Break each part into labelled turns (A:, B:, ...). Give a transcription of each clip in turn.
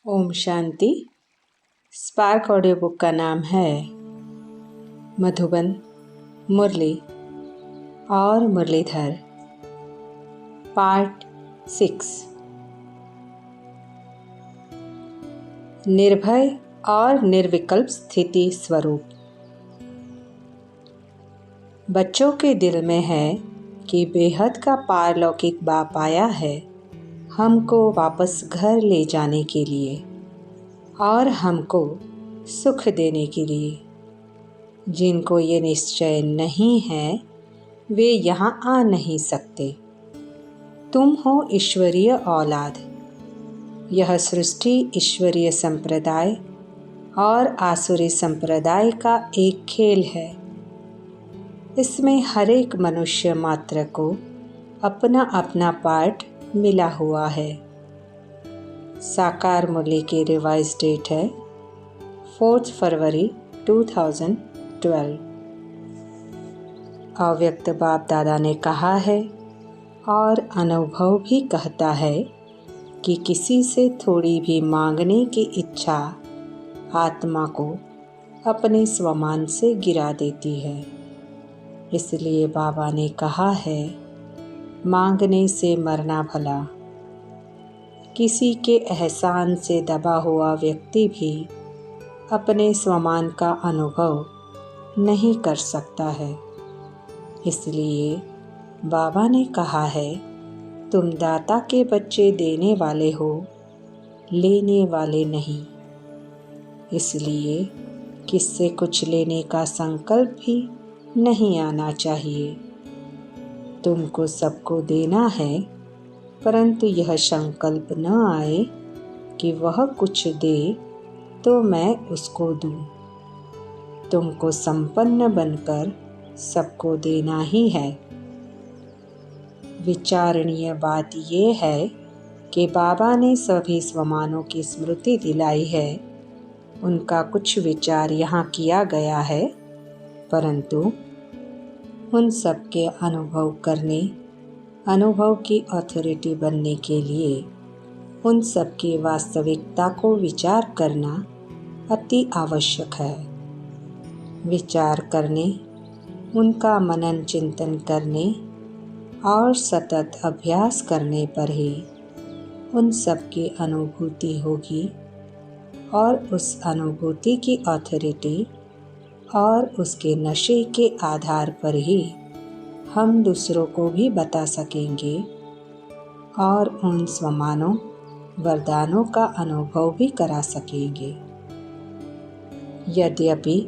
A: Om Shanti. Spark audio book का नाम है मधुबन, मुरली और मुरलीधर, पार्ट 6। निर्भय और निर्विकल्प स्थिति स्वरूप। बच्चों के दिल में है कि बेहद का पारलौकिक बाप आया है हमको वापस घर ले जाने के लिए और हमको सुख देने के लिए। जिनको ये निश्चय नहीं है वे यहाँ आ नहीं सकते। तुम हो ईश्वरीय औलाद। यह सृष्टि ईश्वरीय संप्रदाय और आसुरी संप्रदाय का एक खेल है। इसमें हर एक मनुष्य मात्र को अपना अपना पार्ट मिला हुआ है। साकार मुरली की रिवाइज डेट है 4 फरवरी 2012। अव्यक्त बाप दादा ने कहा है और अनुभव भी कहता है कि किसी से थोड़ी भी मांगने की इच्छा आत्मा को अपने स्वमान से गिरा देती है। इसलिए बाबा ने कहा है, मांगने से मरना भला। किसी के एहसान से दबा हुआ व्यक्ति भी अपने स्वमान का अनुभव नहीं कर सकता है। इसलिए बाबा ने कहा है, तुम दाता के बच्चे देने वाले हो, लेने वाले नहीं। इसलिए किससे कुछ लेने का संकल्प भी नहीं आना चाहिए। तुमको सबको देना है, परंतु यह संकल्प न आए कि वह कुछ दे तो मैं उसको दूं। तुमको संपन्न बनकर सबको देना ही है। विचारणीय बात ये है कि बाबा ने सभी स्वमानों की स्मृति दिलाई है। उनका कुछ विचार यहाँ किया गया है, परंतु उन सब के अनुभव करने, अनुभव की अथॉरिटी बनने के लिए उन सब की वास्तविकता को विचार करना अति आवश्यक है। विचार करने, उनका मनन चिंतन करने और सतत अभ्यास करने पर ही उन सब की अनुभूति होगी और उस अनुभूति की अथॉरिटी और उसके नशे के आधार पर ही हम दूसरों को भी बता सकेंगे और उन स्वमानों वरदानों का अनुभव भी करा सकेंगे। यद्यपि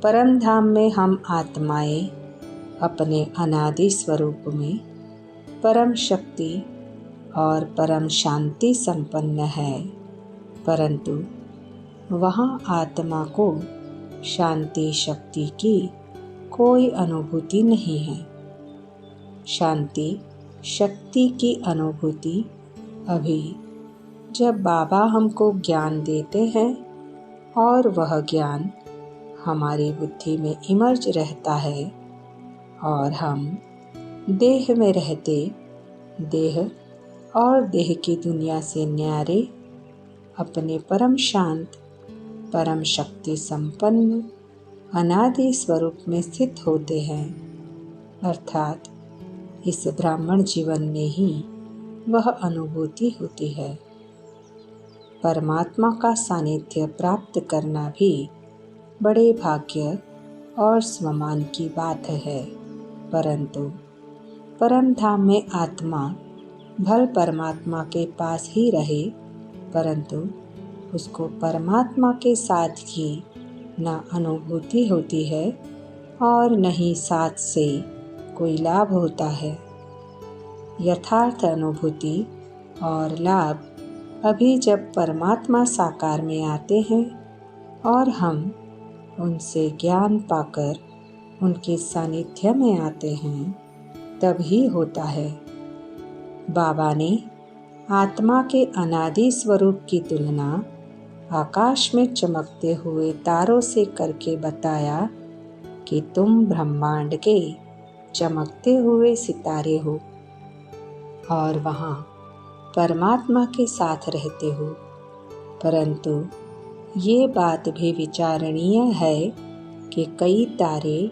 A: परम धाम में हम आत्माएं अपने अनादि स्वरूप में परम शक्ति और परम शांति संपन्न है, परंतु वहाँ आत्मा को शांति शक्ति की कोई अनुभूति नहीं है। शांति शक्ति की अनुभूति अभी जब बाबा हमको ज्ञान देते हैं और वह ज्ञान हमारी बुद्धि में इमर्ज रहता है और हम देह में रहते देह और देह की दुनिया से न्यारे अपने परम शांत परम शक्ति संपन्न अनादि स्वरूप में स्थित होते हैं। अर्थात इस ब्राह्मण जीवन में ही वह अनुभूति होती है। परमात्मा का सानिध्य प्राप्त करना भी बड़े भाग्य और स्वमान की बात है, परंतु परम धाम में आत्मा भल परमात्मा के पास ही रहे, परंतु उसको परमात्मा के साथ ही न अनुभूति होती है और न ही साथ से कोई लाभ होता है। यथार्थ अनुभूति और लाभ अभी जब परमात्मा साकार में आते हैं और हम उनसे ज्ञान पाकर उनके सानिध्य में आते हैं, तभी होता है। बाबा ने आत्मा के अनादि स्वरूप की तुलना आकाश में चमकते हुए तारों से करके बताया कि तुम ब्रह्मांड के चमकते हुए सितारे हो और वहाँ परमात्मा के साथ रहते हो। परंतु ये बात भी विचारणीय है कि कई तारे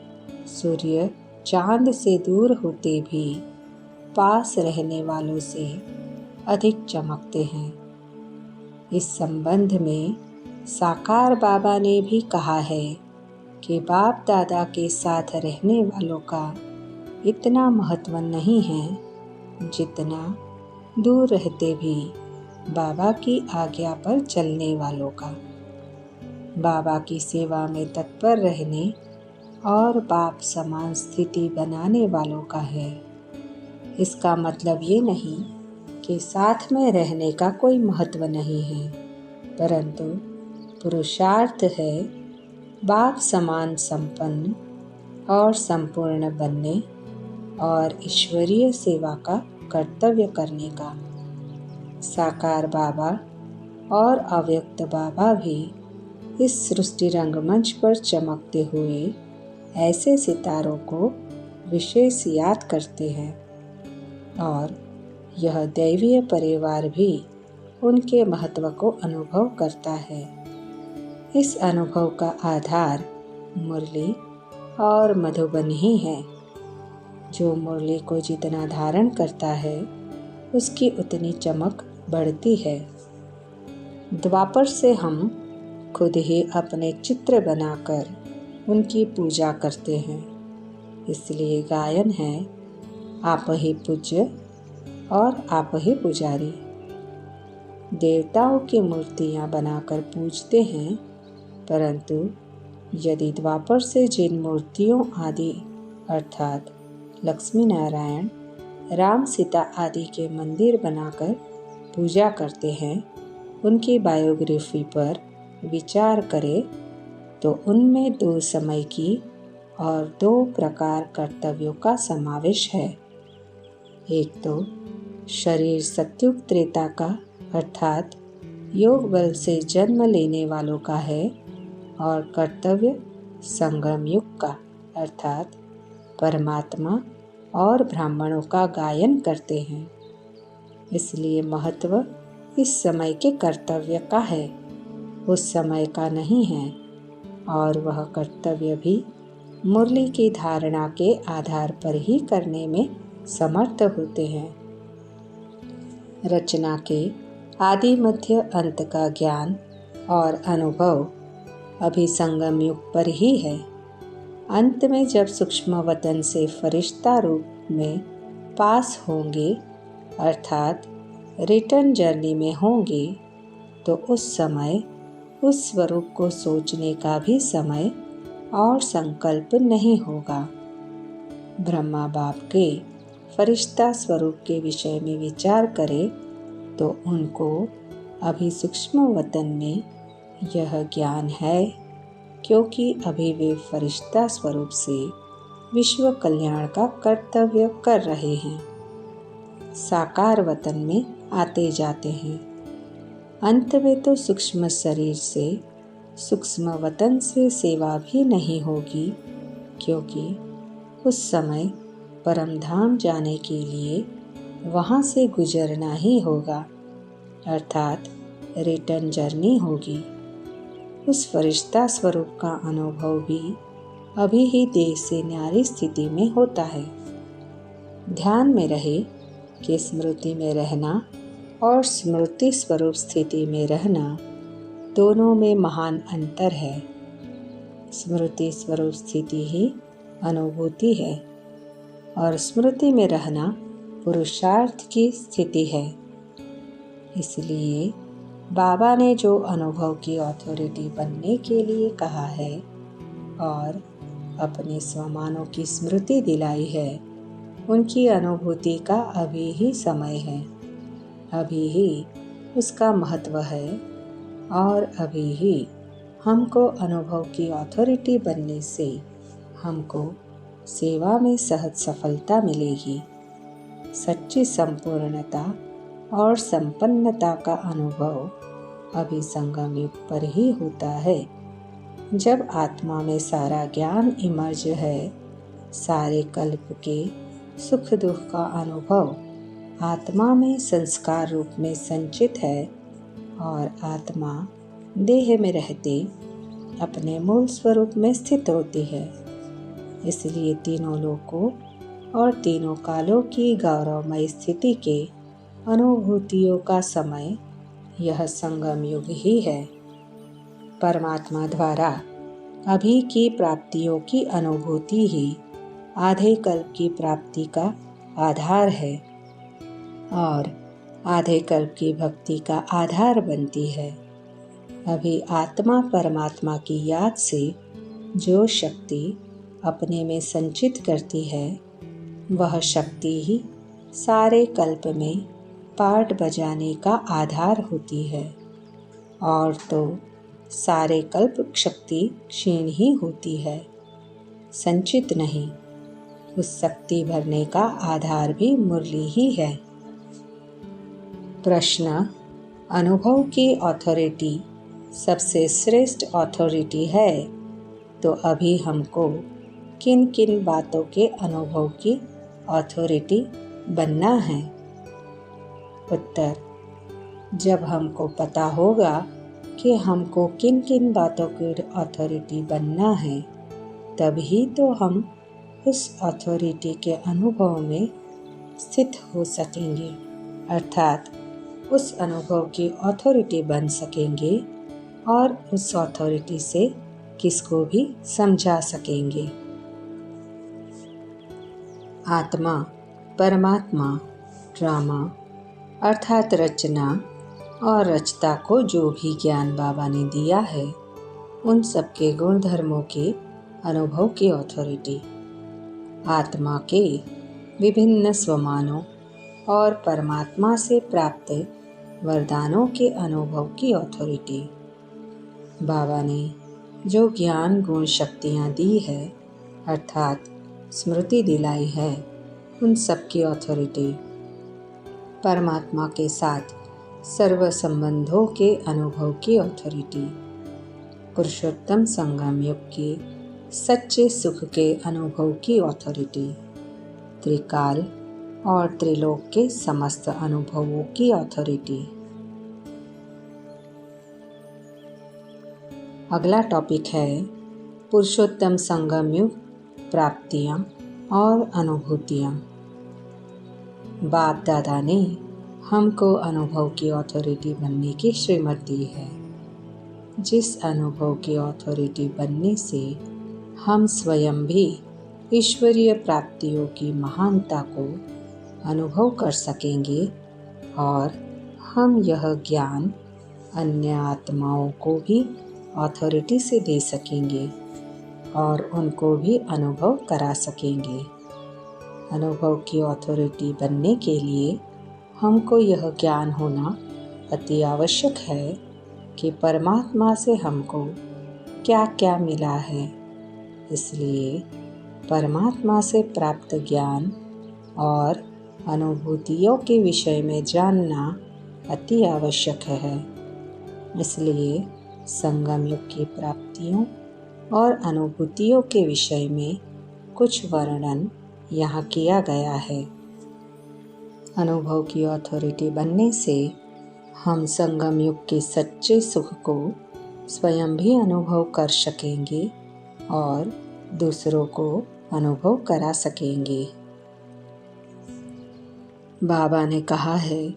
A: सूर्य चांद से दूर होते भी पास रहने वालों से अधिक चमकते हैं। इस संबंध में साकार बाबा ने भी कहा है कि बाप दादा के साथ रहने वालों का इतना महत्व नहीं है जितना दूर रहते भी बाबा की आज्ञा पर चलने वालों का। बाबा की सेवा में तत्पर रहने और बाप समान स्थिति बनाने वालों का है। इसका मतलब ये नहीं कि साथ में रहने का कोई महत्व नहीं है, परंतु पुरुषार्थ है बाप समान संपन्न और संपूर्ण बनने और ईश्वरीय सेवा का कर्तव्य करने का। साकार बाबा और अव्यक्त बाबा भी इस सृष्टि रंगमंच पर चमकते हुए ऐसे सितारों को विशेष याद करते हैं और यह दैवीय परिवार भी उनके महत्व को अनुभव करता है। इस अनुभव का आधार मुरली और मधुबन ही है। जो मुरली को जितना धारण करता है उसकी उतनी चमक बढ़ती है। द्वापर से हम खुद ही अपने चित्र बनाकर उनकी पूजा करते हैं। इसलिए गायन है, आप ही पूज्य और आप ही पुजारी। देवताओं की मूर्तियां बनाकर पूजते हैं, परंतु यदि द्वापर से जिन मूर्तियों आदि अर्थात लक्ष्मी नारायण, राम सीता आदि के मंदिर बनाकर पूजा करते हैं, उनकी बायोग्राफी पर विचार करें तो उनमें 2 समय की और 2 प्रकार कर्तव्यों का समावेश है। एक तो शरीर सत्युग त्रेता का अर्थात योग बल से जन्म लेने वालों का है और कर्तव्य संगम युग का अर्थात परमात्मा और ब्राह्मणों का गायन करते हैं। इसलिए महत्व इस समय के कर्तव्य का है, उस समय का नहीं है, और वह कर्तव्य भी मुरली की धारणा के आधार पर ही करने में समर्थ होते हैं। रचना के आदि मध्य अंत का ज्ञान और अनुभव अभी संगम युग पर ही है। अंत में जब सूक्ष्म वतन से फरिश्ता रूप में पास होंगे अर्थात रिटर्न जर्नी में होंगे, तो उस समय उस स्वरूप को सोचने का भी समय और संकल्प नहीं होगा। ब्रह्मा बाप के फरिश्ता स्वरूप के विषय में विचार करें तो उनको अभी सूक्ष्म वतन में यह ज्ञान है, क्योंकि अभी वे फरिश्ता स्वरूप से विश्व कल्याण का कर्तव्य कर रहे हैं। साकार वतन में आते जाते हैं। अंत में तो सूक्ष्म शरीर से सूक्ष्म वतन से सेवा भी नहीं होगी, क्योंकि उस समय परम धाम जाने के लिए वहाँ से गुजरना ही होगा, अर्थात रिटर्न जर्नी होगी। उस फरिश्ता स्वरूप का अनुभव भी अभी ही देह से न्यारी स्थिति में होता है। ध्यान में रहे कि स्मृति में रहना और स्मृति स्वरूप स्थिति में रहना दोनों में महान अंतर है। स्मृति स्वरूप स्थिति ही अनुभूति है और स्मृति में रहना पुरुषार्थ की स्थिति है। इसलिए बाबा ने जो अनुभव की अथॉरिटी बनने के लिए कहा है और अपने स्वमानों की स्मृति दिलाई है, उनकी अनुभूति का अभी ही समय है, अभी ही उसका महत्व है और अभी ही हमको अनुभव की अथॉरिटी बनने से हमको सेवा में सहज सफलता मिलेगी। सच्ची संपूर्णता और संपन्नता का अनुभव अभी संगम युग पर ही होता है, जब आत्मा में सारा ज्ञान इमर्ज है। सारे कल्प के सुख दुख का अनुभव आत्मा में संस्कार रूप में संचित है और आत्मा देह में रहते अपने मूल स्वरूप में स्थित होती है। इसलिए तीनों लोकों और तीनों कालों की गौरवमय स्थिति के अनुभूतियों का समय यह संगम युग ही है। परमात्मा द्वारा अभी की प्राप्तियों की अनुभूति ही आधे कल्प की प्राप्ति का आधार है और आधे कल्प की भक्ति का आधार बनती है। अभी आत्मा परमात्मा की याद से जो शक्ति अपने में संचित करती है, वह शक्ति ही सारे कल्प में पाठ बजाने का आधार होती है। और तो सारे कल्प शक्ति क्षीण ही होती है, संचित नहीं। उस शक्ति भरने का आधार भी मुरली ही है। प्रश्न: अनुभव की अथॉरिटी सबसे श्रेष्ठ अथॉरिटी है, तो अभी हमको किन किन बातों के अनुभव की अथॉरिटी बनना है? उत्तर: जब हमको पता होगा कि हमको किन किन बातों की अथॉरिटी बनना है, तभी तो हम उस अथॉरिटी के अनुभव में स्थित हो सकेंगे, अर्थात उस अनुभव की अथॉरिटी बन सकेंगे और उस अथॉरिटी से किसको भी समझा सकेंगे। आत्मा परमात्मा ड्रामा अर्थात रचना और रचता को जो भी ज्ञान बाबा ने दिया है, उन सबके गुण धर्मों के अनुभव की अथॉरिटी, आत्मा के विभिन्न स्वमानों और परमात्मा से प्राप्त वरदानों के अनुभव की अथॉरिटी, बाबा ने जो ज्ञान गुण शक्तियाँ दी है अर्थात स्मृति दिलाई है, उन सब की अथॉरिटी, परमात्मा के साथ सर्व संबंधों के अनुभव की अथॉरिटी, पुरुषोत्तम संगम युग के सच्चे सुख के अनुभव की अथॉरिटी, त्रिकाल और त्रिलोक के समस्त अनुभवों की अथॉरिटी। अगला टॉपिक है पुरुषोत्तम संगम युग प्राप्तियाँ और अनुभूतियाँ। बाप दादा ने हमको अनुभव की अथॉरिटी बनने की श्रीमत दी है। जिस अनुभव की अथॉरिटी बनने से हम स्वयं भी ईश्वरीय प्राप्तियों की महानता को अनुभव कर सकेंगे और हम यह ज्ञान अन्य आत्माओं को भी अथॉरिटी से दे सकेंगे और उनको भी अनुभव करा सकेंगे। अनुभव की अथॉरिटी बनने के लिए हमको यह ज्ञान होना अति आवश्यक है कि परमात्मा से हमको क्या क्या मिला है। इसलिए परमात्मा से प्राप्त ज्ञान और अनुभूतियों के विषय में जानना अति आवश्यक है। इसलिए संगम युग की प्राप्तियों और अनुभूतियों के विषय में कुछ वर्णन यहाँ किया गया है। अनुभव की अथॉरिटी बनने से हम संगम युग के सच्चे सुख को स्वयं भी अनुभव कर सकेंगे और दूसरों को अनुभव करा सकेंगे। बाबा ने कहा है,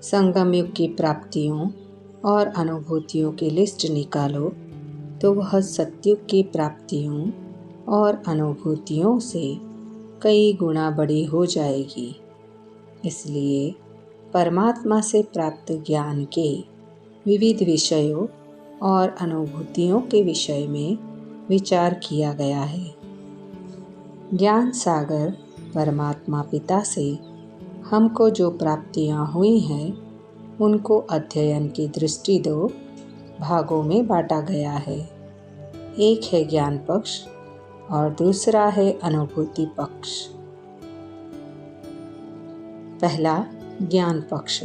A: संगम युग की प्राप्तियों और अनुभूतियों की लिस्ट निकालो तो वह सतयुग की प्राप्तियों और अनुभूतियों से कई गुना बड़ी हो जाएगी। इसलिए परमात्मा से प्राप्त ज्ञान के विविध विषयों और अनुभूतियों के विषय में विचार किया गया है। ज्ञान सागर परमात्मा पिता से हमको जो प्राप्तियाँ हुई हैं, उनको अध्ययन की दृष्टि 2 भागों में बांटा गया है। एक है ज्ञान पक्ष और दूसरा है अनुभूति पक्ष। पहला ज्ञान पक्ष।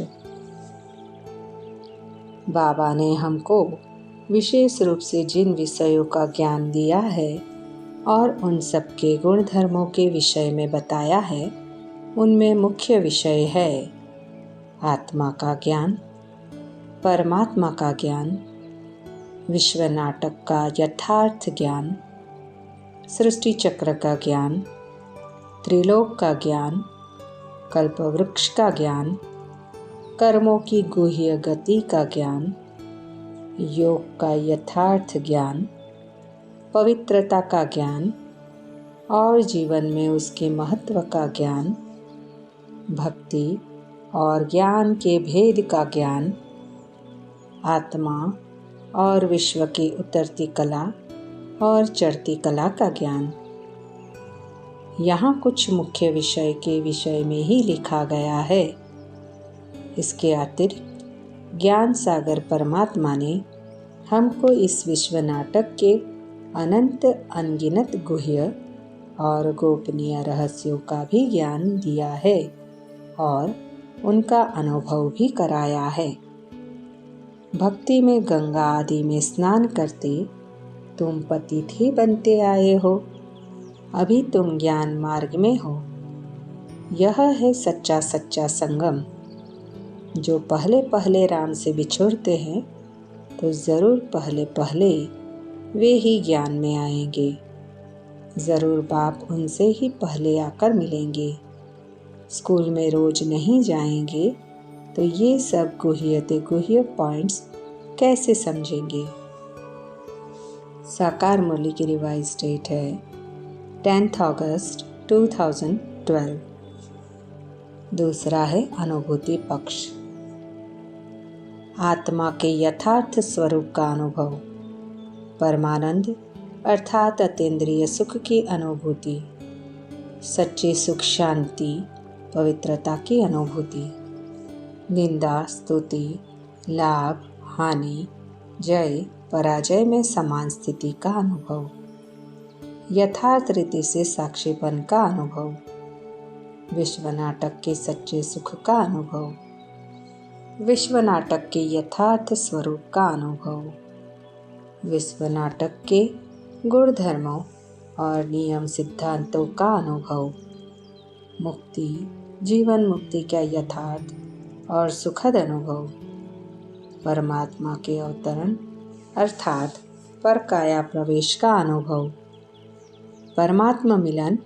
A: बाबा ने हमको विशेष रूप से जिन विषयों का ज्ञान दिया है और उन सब के गुण धर्मों के विषय में बताया है, उनमें मुख्य विषय है आत्मा का ज्ञान, परमात्मा का ज्ञान, विश्व नाटक का यथार्थ ज्ञान, सृष्टि चक्र का ज्ञान, त्रिलोक का ज्ञान, कल्पवृक्ष का ज्ञान, कर्मों की गुह्य गति का ज्ञान, योग का यथार्थ ज्ञान, पवित्रता का ज्ञान और जीवन में उसके महत्व का ज्ञान, भक्ति और ज्ञान के भेद का ज्ञान, आत्मा और विश्व की उतरती कला और चढ़ती कला का ज्ञान। यहाँ कुछ मुख्य विषय के विषय में ही लिखा गया है। इसके अतिरिक्त ज्ञान सागर परमात्मा ने हमको इस विश्व नाटक के अनंत अनगिनत गुह्य और गोपनीय रहस्यों का भी ज्ञान दिया है और उनका अनुभव भी कराया है। भक्ति में गंगा आदि में स्नान करते तुम पतित ही बनते आए हो, अभी तुम ज्ञान मार्ग में हो। यह है सच्चा सच्चा संगम। जो पहले पहले राम से बिछुड़ते हैं तो ज़रूर पहले पहले वे ही ज्ञान में आएंगे। ज़रूर बाप उनसे ही पहले आकर मिलेंगे। स्कूल में रोज नहीं जाएंगे तो ये सब गुह्य पॉइंट्स कैसे समझेंगे। साकार मुरली की रिवाइज डेट है 10 अगस्त 2012। दूसरा है अनुभूति पक्ष। आत्मा के यथार्थ स्वरूप का अनुभव, परमानंद अर्थात अतीन्द्रिय सुख की अनुभूति, सच्ची सुख शांति पवित्रता की अनुभूति, निंदा स्तुति लाभ हानि जय पराजय में समान स्थिति का अनुभव, यथार्थ रीति से साक्षीपन का अनुभव, विश्व नाटक के सच्चे सुख का अनुभव, विश्व नाटक के यथार्थ स्वरूप का अनुभव, विश्व नाटक के गुण धर्मों और नियम सिद्धांतों का अनुभव, मुक्ति जीवन मुक्ति का यथार्थ और सुखद अनुभव, परमात्मा के अवतरण अर्थात परकाया प्रवेश का अनुभव, परमात्मा मिलन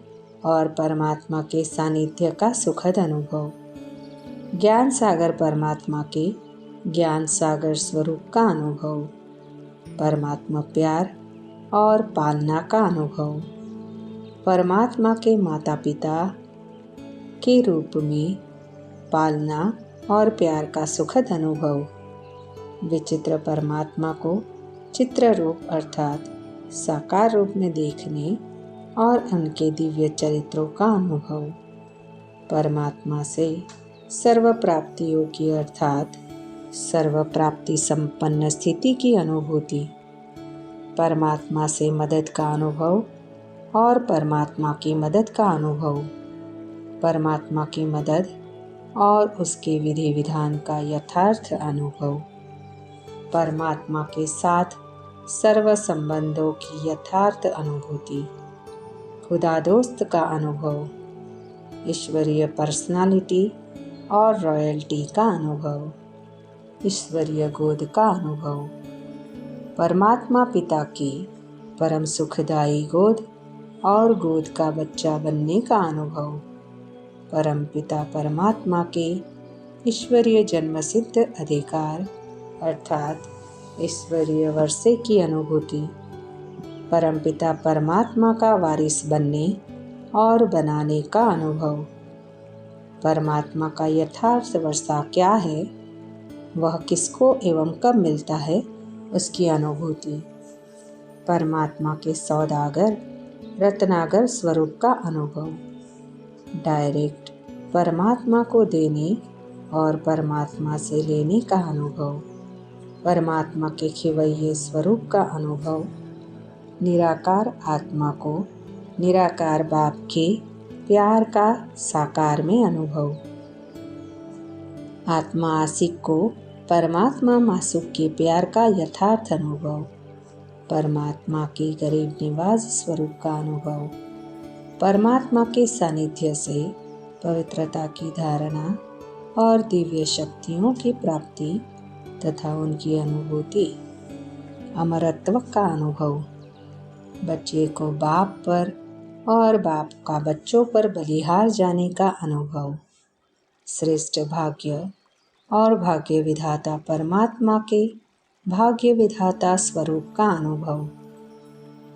A: और परमात्मा के सानिध्य का सुखद अनुभव, ज्ञान सागर परमात्मा के ज्ञान सागर स्वरूप का अनुभव, परमात्मा प्यार और पालना का अनुभव, परमात्मा के माता पिता के रूप में पालना और प्यार का सुखद अनुभव, विचित्र परमात्मा को चित्र रूप अर्थात साकार रूप में देखने और उनके दिव्य चरित्रों का अनुभव, परमात्मा से सर्व प्राप्तियों की अर्थात सर्व प्राप्ति संपन्न स्थिति की अनुभूति, परमात्मा से मदद का अनुभव और परमात्मा की मदद का अनुभव, परमात्मा की मदद और उसके विधि विधान का यथार्थ अनुभव, परमात्मा के साथ सर्व संबंधों की यथार्थ अनुभूति, खुदा दोस्त का अनुभव, ईश्वरीय पर्सनालिटी और रॉयल्टी का अनुभव, ईश्वरीय गोद का अनुभव, परमात्मा पिता की परम सुखदायी गोद और गोद का बच्चा बनने का अनुभव, परम पिता परमात्मा के ईश्वरीय जन्मसिद्ध अधिकार अर्थात ईश्वरीय वर्षे की अनुभूति, परमपिता परमात्मा का वारिस बनने और बनाने का अनुभव, परमात्मा का यथार्थ वर्षा क्या है, वह किसको एवं कब मिलता है, उसकी अनुभूति, परमात्मा के सौदागर रत्नागर स्वरूप का अनुभव, डायरेक्ट परमात्मा को देने और परमात्मा से लेने का अनुभव, परमात्मा के खिवैये स्वरूप का अनुभव, निराकार आत्मा को निराकार बाप के प्यार का साकार में अनुभव, आत्मा आशिक को परमात्मा मासूक के प्यार का यथार्थ अनुभव, परमात्मा के गरीब निवाज स्वरूप का अनुभव, परमात्मा के सानिध्य से पवित्रता की धारणा और दिव्य शक्तियों की प्राप्ति तथा उनकी अनुभूति, अमरत्व का अनुभव, बच्चे को बाप पर और बाप का बच्चों पर बलिहार जाने का अनुभव, श्रेष्ठ भाग्य और भाग्य विधाता परमात्मा के भाग्य विधाता स्वरूप का अनुभव,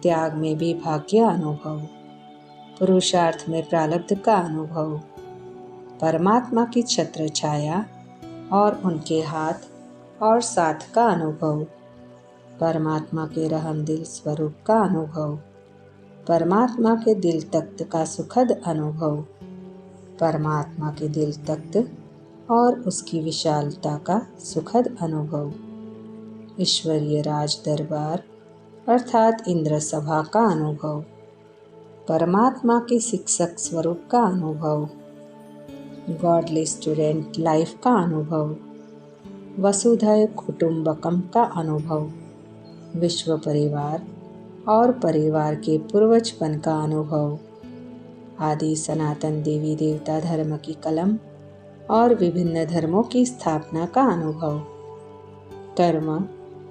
A: त्याग में भी भाग्य अनुभव, पुरुषार्थ में प्रारब्ध का अनुभव, परमात्मा की छत्र छाया और उनके हाथ और साथ का अनुभव, परमात्मा के रहमदिल स्वरूप का अनुभव, परमात्मा के दिल तख्त का सुखद अनुभव, परमात्मा के दिल तख्त और उसकी विशालता का सुखद अनुभव, ईश्वरीय राज दरबार अर्थात इंद्र सभा का अनुभव, परमात्मा के शिक्षक स्वरूप का अनुभव, गॉडली स्टूडेंट लाइफ का अनुभव, वसुधैव कुटुंबकम का अनुभव, विश्व परिवार और परिवार के पूर्वजपन का अनुभव, आदि सनातन देवी देवता धर्म की कलम और विभिन्न धर्मों की स्थापना का अनुभव, कर्म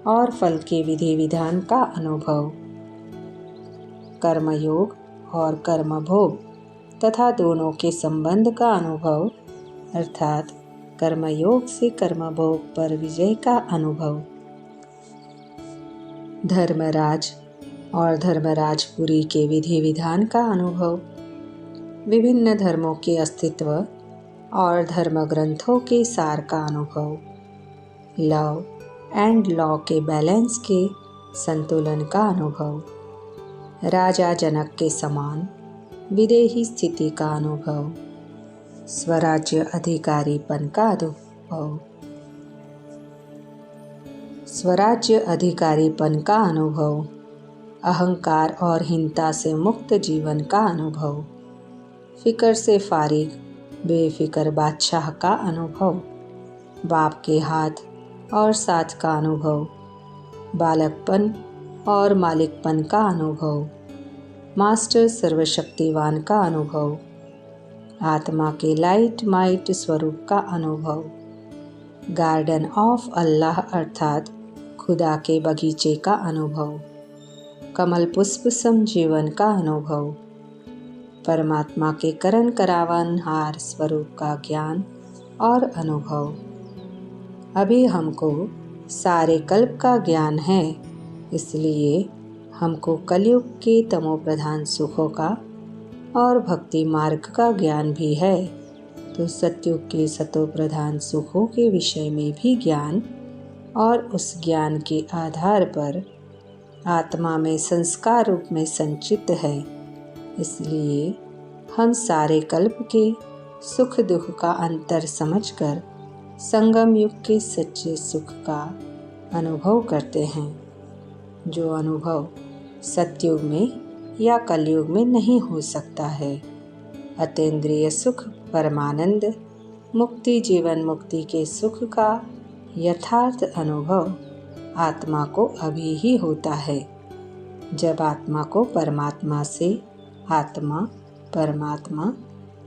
A: और फल के विधि विधान का अनुभव, कर्मयोग और कर्म भोग तथा दोनों के संबंध का अनुभव अर्थात कर्मयोग से कर्म भोग पर विजय का अनुभव, धर्मराज और धर्मराजपुरी के विधि विधान का अनुभव, विभिन्न धर्मों के अस्तित्व और धर्म ग्रंथों के सार का अनुभव, लव एंड लॉ के बैलेंस के संतुलन का अनुभव, राजा जनक के समान विदेही स्थिति का अनुभव, स्वराज्य अधिकारीपन का अनुभव, स्वराज्य अधिकारीपन का अनुभव, अहंकार और हीनता से मुक्त जीवन का अनुभव, फिक्र से फारिग बेफिक्र बादशाह का अनुभव, बाप के हाथ और साथ का अनुभव, बालकपन और मालिकपन का अनुभव, मास्टर सर्वशक्तिवान का अनुभव, आत्मा के लाइट माइट स्वरूप का अनुभव, गार्डन ऑफ अल्लाह अर्थात खुदा के बगीचे का अनुभव, कमल पुष्प सम जीवन का अनुभव, परमात्मा के करण करावन हार स्वरूप का ज्ञान और अनुभव। अभी हमको सारे कल्प का ज्ञान है, इसलिए हमको कलयुग के तमो प्रधान सुखों का और भक्ति मार्ग का ज्ञान भी है, तो सतयुग के सतो प्रधान सुखों के विषय में भी ज्ञान और उस ज्ञान के आधार पर आत्मा में संस्कार रूप में संचित है। इसलिए हम सारे कल्प के सुख दुख का अंतर समझकर संगम युग के सच्चे सुख का अनुभव करते हैं, जो अनुभव सतयुग में या कलयुग में नहीं हो सकता है। अतीन्द्रिय सुख, परमानंद, मुक्ति, जीवन मुक्ति के सुख का यथार्थ अनुभव आत्मा को अभी ही होता है, जब आत्मा को परमात्मा से आत्मा, परमात्मा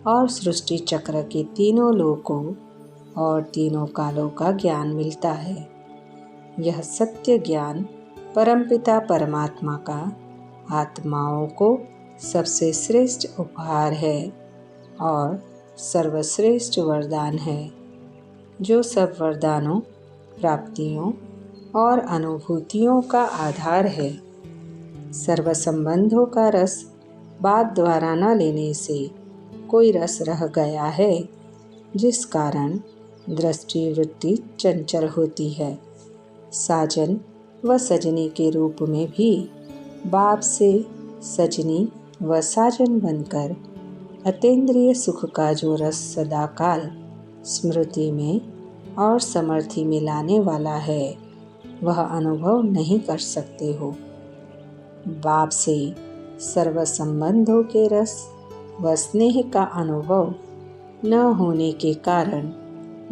A: और सृष्टि चक्र के तीनों लोकों और तीनों कालों का ज्ञान मिलता है। यह सत्य ज्ञान परमपिता परमात्मा का आत्माओं को सबसे श्रेष्ठ उपहार है और सर्वश्रेष्ठ वरदान है, जो सब वरदानों, प्राप्तियों और अनुभूतियों का आधार है। सर्व संबंधों का रस बात द्वारा न लेने से कोई रस रह गया है, जिस कारण दृष्टि वृत्ति चंचल होती है। साजन व सजनी के रूप में भी बाप से सजनी व साजन बनकर अतीन्द्रिय सुख का जो रस सदाकाल स्मृति में और समर्थि में लाने वाला है, वह अनुभव नहीं कर सकते हो। बाप से सर्व संबंधों के रस व स्नेह का अनुभव न होने के कारण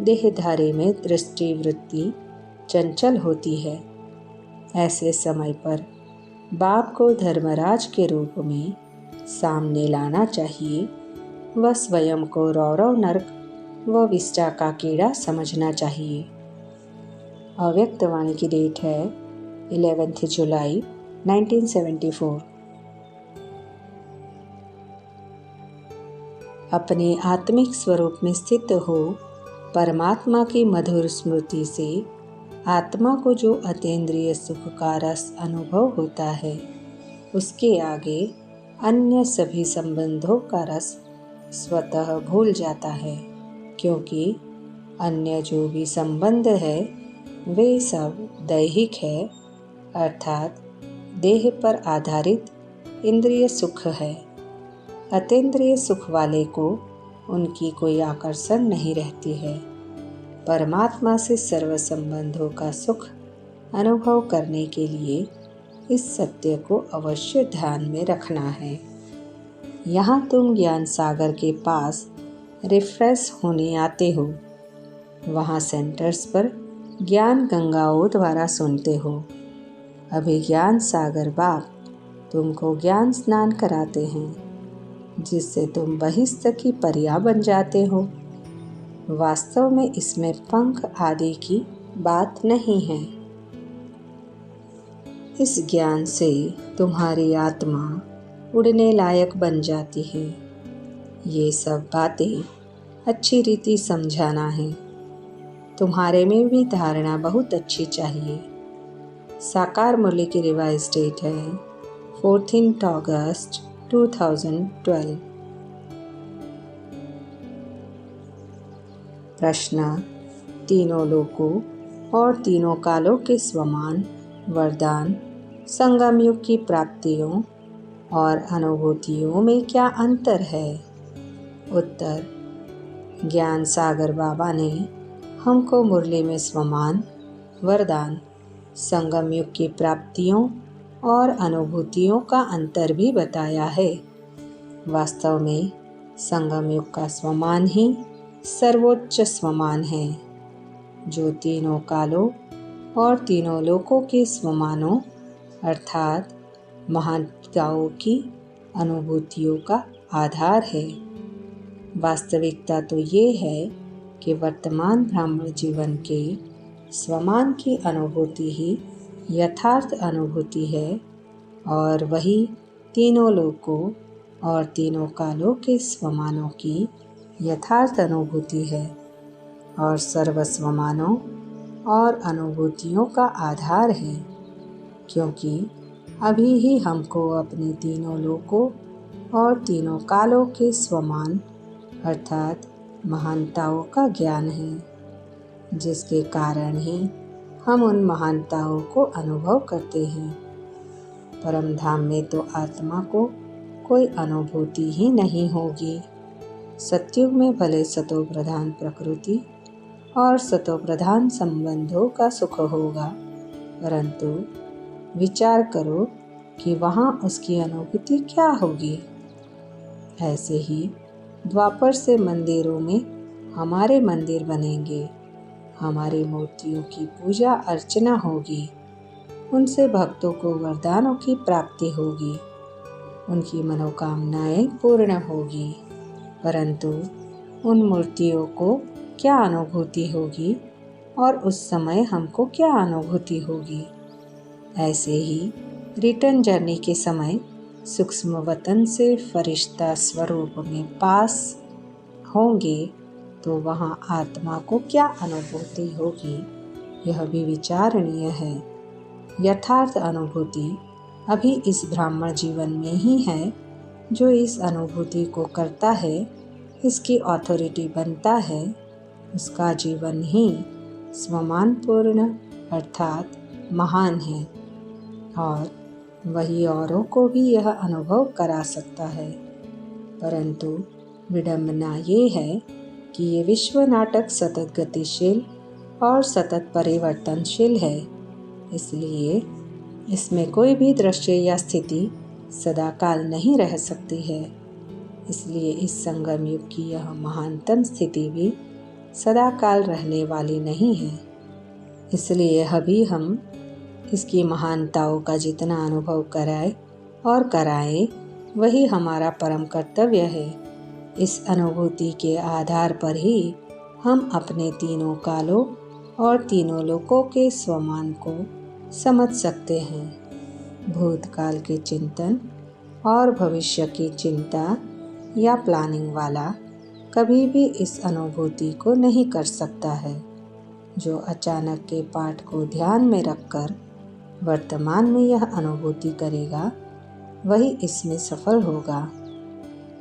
A: देहधारी में दृष्टि वृत्ति चंचल होती है। ऐसे समय पर बाप को धर्मराज के रूप में सामने लाना चाहिए व स्वयं को रौरव नरक व विष्टा का कीड़ा समझना चाहिए अव्यक्त वाणी की डेट है 11 जुलाई 1974। अपने आत्मिक स्वरूप में स्थित हो परमात्मा की मधुर स्मृति से आत्मा को जो अतीन्द्रिय सुख का रस अनुभव होता है, उसके आगे अन्य सभी संबंधों का रस स्वतः भूल जाता है, क्योंकि अन्य जो भी संबंध है वे सब दैहिक है, अर्थात देह पर आधारित इंद्रिय सुख है। अतीन्द्रिय सुख वाले को उनकी कोई आकर्षण नहीं रहती है। परमात्मा से सर्व संबंधों का सुख अनुभव करने के लिए इस सत्य को अवश्य ध्यान में रखना है। यहाँ तुम ज्ञान सागर के पास रिफ्रेश होने आते हो, वहाँ सेंटर्स पर ज्ञान गंगाओं द्वारा सुनते हो। अभिज्ञान सागर बाप तुमको ज्ञान स्नान कराते हैं, जिससे तुम बहिस्थ की परिया बन जाते हो। वास्तव में इसमें पंख आदि की बात नहीं है। इस ज्ञान से तुम्हारी आत्मा उड़ने लायक बन जाती है। ये सब बातें अच्छी रीति समझाना है। तुम्हारे में भी धारणा बहुत अच्छी चाहिए। साकार मुरली की रिवाइज डेट है 14 अगस्त 2012। प्रश्न: तीनों लोकों और तीनों कालों के स्वमान, वरदान, संगम युग की प्राप्तियों और अनुभूतियों में क्या अंतर है? उत्तर: ज्ञान सागर बाबा ने हमको मुरली में स्वमान, वरदान, संगम युग की प्राप्तियों और अनुभूतियों का अंतर भी बताया है। वास्तव में संगम युग का स्वमान ही सर्वोच्च स्वमान है, जो तीनों कालों और तीनों लोकों के स्वमानों अर्थात महानताओं की अनुभूतियों का आधार है। वास्तविकता तो ये है कि वर्तमान ब्राह्मण जीवन के स्वमान की अनुभूति ही यथार्थ अनुभूति है, और वही तीनों लोकों और तीनों कालों के स्वमानों की यथार्थ अनुभूति है, और सर्व स्वमानों और अनुभूतियों का आधार है। क्योंकि अभी ही हमको अपने तीनों लोकों और तीनों कालों के स्वमान अर्थात महानताओं का ज्ञान है, जिसके कारण ही हम उन महानताओं को अनुभव करते हैं। परम धाम में तो आत्मा को कोई अनुभूति ही नहीं होगी। सतयुग में भले सतो प्रधान प्रकृति और सतो प्रधान संबंधों का सुख होगा, परंतु विचार करो कि वहाँ उसकी अनुभूति क्या होगी। ऐसे ही द्वापर से मंदिरों में हमारे मंदिर बनेंगे, हमारी मूर्तियों की पूजा अर्चना होगी, उनसे भक्तों को वरदानों की प्राप्ति होगी, उनकी मनोकामनाएं पूर्ण होगी, परंतु उन मूर्तियों को क्या अनुभूति होगी और उस समय हमको क्या अनुभूति होगी। ऐसे ही रिटर्न जर्नी के समय सूक्ष्म वतन से फरिश्ता स्वरूप में पास होंगे तो वहाँ आत्मा को क्या अनुभूति होगी, यह भी विचारणीय है। यथार्थ अनुभूति अभी इस ब्राह्मण जीवन में ही है। जो इस अनुभूति को करता है, इसकी अथॉरिटी बनता है, उसका जीवन ही स्वमानपूर्ण अर्थात महान है, और वही औरों को भी यह अनुभव करा सकता है। परंतु विडंबना ये है कि ये विश्व नाटक सतत गतिशील और सतत परिवर्तनशील है, इसलिए इसमें कोई भी दृश्य या स्थिति सदाकाल नहीं रह सकती है। इसलिए इस संगम युग की यह महानतम स्थिति भी सदाकाल रहने वाली नहीं है। इसलिए अभी हम इसकी महानताओं का जितना अनुभव कराए और कराएं, वही हमारा परम कर्तव्य है। इस अनुभूति के आधार पर ही हम अपने तीनों कालों और तीनों लोकों के स्वमान को समझ सकते हैं। भूतकाल के चिंतन और भविष्य की चिंता या प्लानिंग वाला कभी भी इस अनुभूति को नहीं कर सकता है। जो अचानक के पाठ को ध्यान में रखकर वर्तमान में यह अनुभूति करेगा, वही इसमें सफल होगा।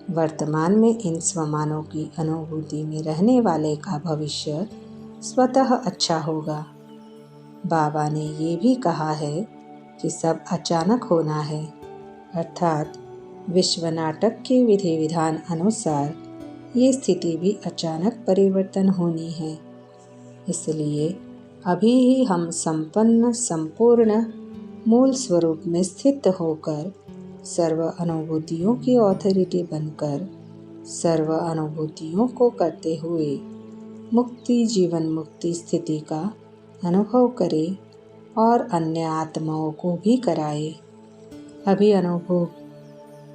A: वर्तमान में इन स्वमानों की अनुभूति में रहने वाले का भविष्य स्वतः अच्छा होगा। बाबा ने ये भी कहा है कि सब अचानक होना है, अर्थात विश्व नाटक के विधि विधान अनुसार ये स्थिति भी अचानक परिवर्तन होनी है। इसलिए अभी ही हम संपन्न संपूर्ण मूल स्वरूप में स्थित होकर सर्व अनुभूतियों की ऑथोरिटी बनकर सर्व अनुभूतियों को करते हुए मुक्ति जीवन मुक्ति स्थिति का अनुभव करें और अन्य आत्माओं को भी कराए। अभी अनुभव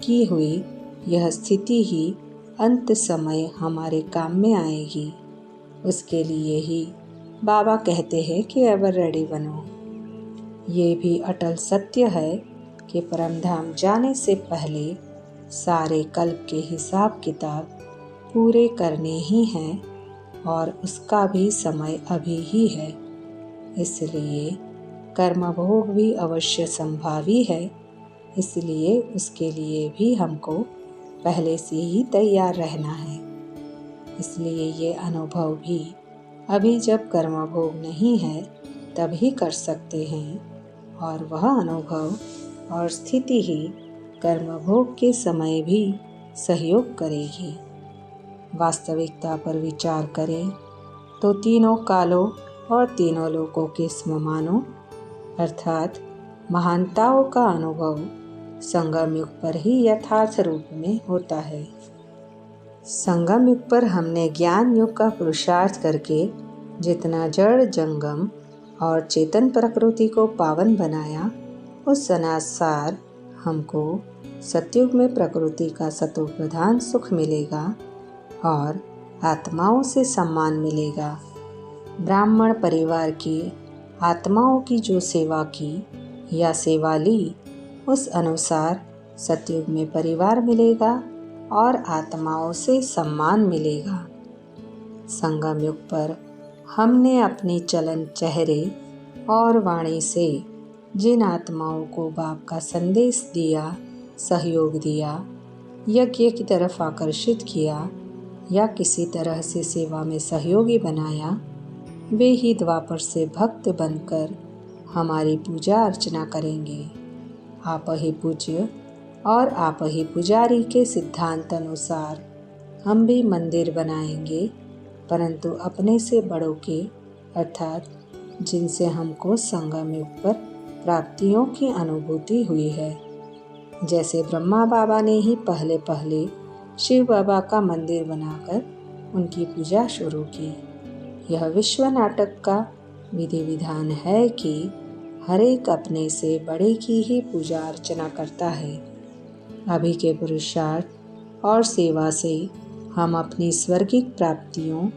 A: की हुई यह स्थिति ही अंत समय हमारे काम में आएगी। उसके लिए ही बाबा कहते हैं कि एवर रेडी बनो। ये भी अटल सत्य है कि परमधाम जाने से पहले सारे कल्प के हिसाब किताब पूरे करने ही हैं और उसका भी समय अभी ही है। इसलिए कर्म भोग भी अवश्य संभावी है। इसलिए उसके लिए भी हमको पहले से ही तैयार रहना है। इसलिए ये अनुभव भी अभी जब कर्म भोग नहीं है तभी कर सकते हैं, और वह अनुभव और स्थिति ही कर्म भोग के समय भी सहयोग करेगी। वास्तविकता पर विचार करें तो तीनों कालों और तीनों लोकों के स्वमानों अर्थात महानताओं का अनुभव संगम युग पर ही यथार्थ रूप में होता है। संगम युग पर हमने ज्ञान युग का पुरुषार्थ करके जितना जड़ जंगम और चेतन प्रकृति को पावन बनाया, उस अनुसार हमको सतयुग में प्रकृति का सतोप्रधान सुख मिलेगा और आत्माओं से सम्मान मिलेगा। ब्राह्मण परिवार की आत्माओं की जो सेवा की या सेवा ली, उस अनुसार सतयुग में परिवार मिलेगा और आत्माओं से सम्मान मिलेगा। संगम युग पर हमने अपनी चलन चेहरे और वाणी से जिन आत्माओं को बाप का संदेश दिया, सहयोग दिया, यज्ञ की तरफ आकर्षित किया या किसी तरह से सेवा में सहयोगी बनाया, वे ही द्वापर से भक्त बनकर हमारी पूजा अर्चना करेंगे। आप ही पूज्य और आप ही पुजारी के सिद्धांत अनुसार हम भी मंदिर बनाएंगे, परंतु अपने से बड़ों के अर्थात जिनसे हमको संगम युग पर प्राप्तियों की अनुभूति हुई है। जैसे ब्रह्मा बाबा ने ही पहले पहले शिव बाबा का मंदिर बनाकर उनकी पूजा शुरू की। यह विश्व नाटक का विधि विधान है कि हर एक अपने से बड़े की ही पूजा अर्चना करता है। अभी के पुरुषार्थ और सेवा से हम अपनी स्वर्गिक प्राप्तियों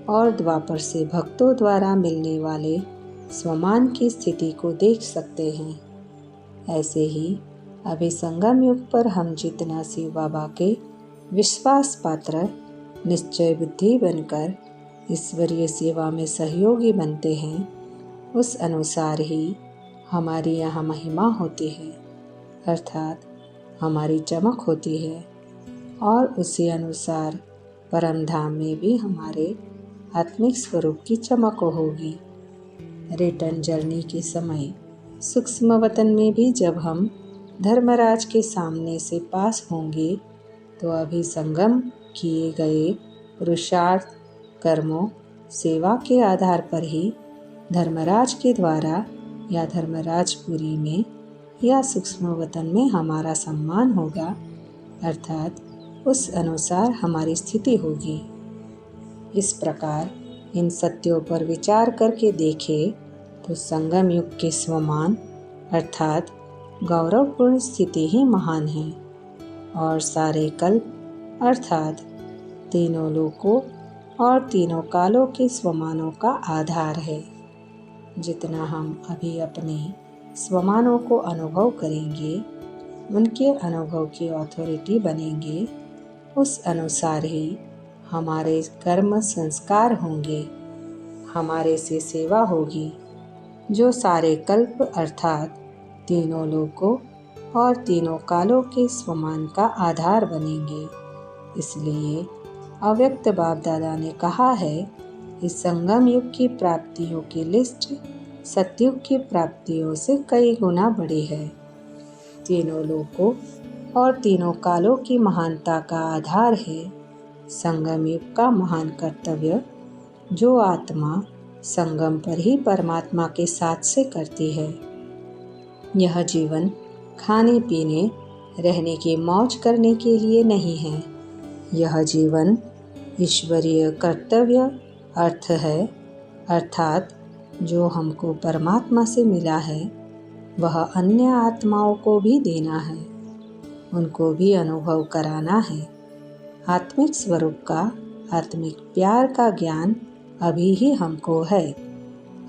A: और द्वापर से भक्तों द्वारा मिलने वाले स्वमान की स्थिति को देख सकते हैं। ऐसे ही अभी संगम युग पर हम जितना शिव बाबा के विश्वास पात्र निश्चय बुद्धि बनकर ईश्वरीय सेवा में सहयोगी बनते हैं, उस अनुसार ही हमारी यहाँ महिमा होती है, अर्थात हमारी चमक होती है, और उसी अनुसार परमधाम में भी हमारे आत्मिक स्वरूप की चमक होगी। रिटर्न जर्नी के समय सूक्ष्म वतन में भी जब हम धर्मराज के सामने से पास होंगे, तो अभी संगम किए गए पुरुषार्थ कर्मों सेवा के आधार पर ही धर्मराज के द्वारा या धर्मराजपुरी में या सूक्ष्म वतन में हमारा सम्मान होगा, अर्थात उस अनुसार हमारी स्थिति होगी। इस प्रकार इन सत्यों पर विचार करके देखें तो संगम युग के स्वमान अर्थात गौरवपूर्ण स्थिति ही महान है और सारे कल्प अर्थात तीनों लोकों और तीनों कालों के स्वमानों का आधार है। जितना हम अभी अपने स्वमानों को अनुभव करेंगे, उनके अनुभव की अथॉरिटी बनेंगे, उस अनुसार ही हमारे कर्म संस्कार होंगे, हमारे से सेवा होगी, जो सारे कल्प अर्थात तीनों लोकों और तीनों कालों के स्वमान का आधार बनेंगे। इसलिए अव्यक्त बाप दादा ने कहा है, इस संगम युग की प्राप्तियों की लिस्ट सतयुग की प्राप्तियों से कई गुना बड़ी है। तीनों लोकों और तीनों कालों की महानता का आधार है संगम युग का महान कर्तव्य, जो आत्मा संगम पर ही परमात्मा के साथ से करती है। यह जीवन खाने पीने रहने की मौज करने के लिए नहीं है। यह जीवन ईश्वरीय कर्तव्य अर्थ है, अर्थात जो हमको परमात्मा से मिला है वह अन्य आत्माओं को भी देना है, उनको भी अनुभव कराना है। आत्मिक स्वरूप का, आत्मिक प्यार का ज्ञान अभी ही हमको है।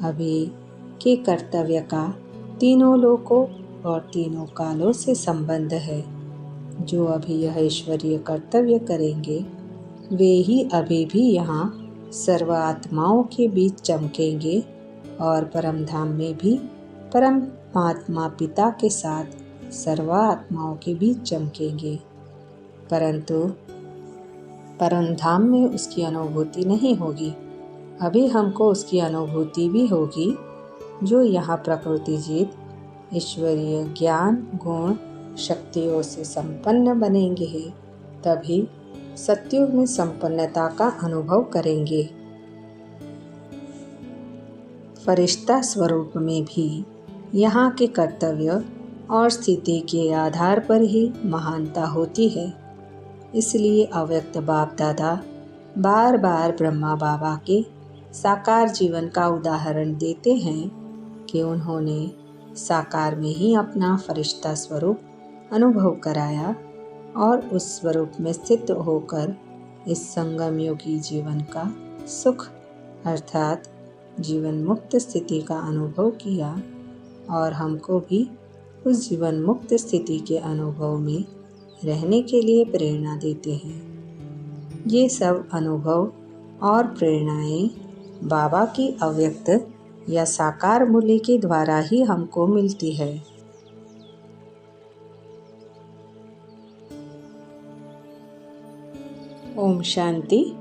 A: अभी के कर्तव्य का तीनों लोकों और तीनों कालों से संबंध है। जो अभी यह ईश्वरीय कर्तव्य करेंगे वे ही अभी भी यहाँ सर्व आत्माओं के बीच चमकेंगे और परम धाम में भी परमात्मा पिता के साथ सर्व आत्माओं के बीच चमकेंगे। परंतु परम धाम में उसकी अनुभूति नहीं होगी। अभी हमको उसकी अनुभूति भी होगी, जो यहाँ प्रकृति जीत ईश्वरीय ज्ञान गुण शक्तियों से संपन्न बनेंगे, तभी सतयुग में संपन्नता का अनुभव करेंगे। फरिश्ता स्वरूप में भी यहाँ के कर्तव्य और स्थिति के आधार पर ही महानता होती है। इसलिए अव्यक्त बाप दादा बार बार ब्रह्मा बाबा के साकार जीवन का उदाहरण देते हैं कि उन्होंने साकार में ही अपना फरिश्ता स्वरूप अनुभव कराया और उस स्वरूप में स्थित होकर इस संगम योगी जीवन का सुख अर्थात जीवन मुक्त स्थिति का अनुभव किया और हमको भी उस जीवन मुक्त स्थिति के अनुभव में रहने के लिए प्रेरणा देते हैं। ये सब अनुभव और प्रेरणाएं बाबा की अव्यक्त या साकार मूल्य के द्वारा ही हमको मिलती है। ओम शांति।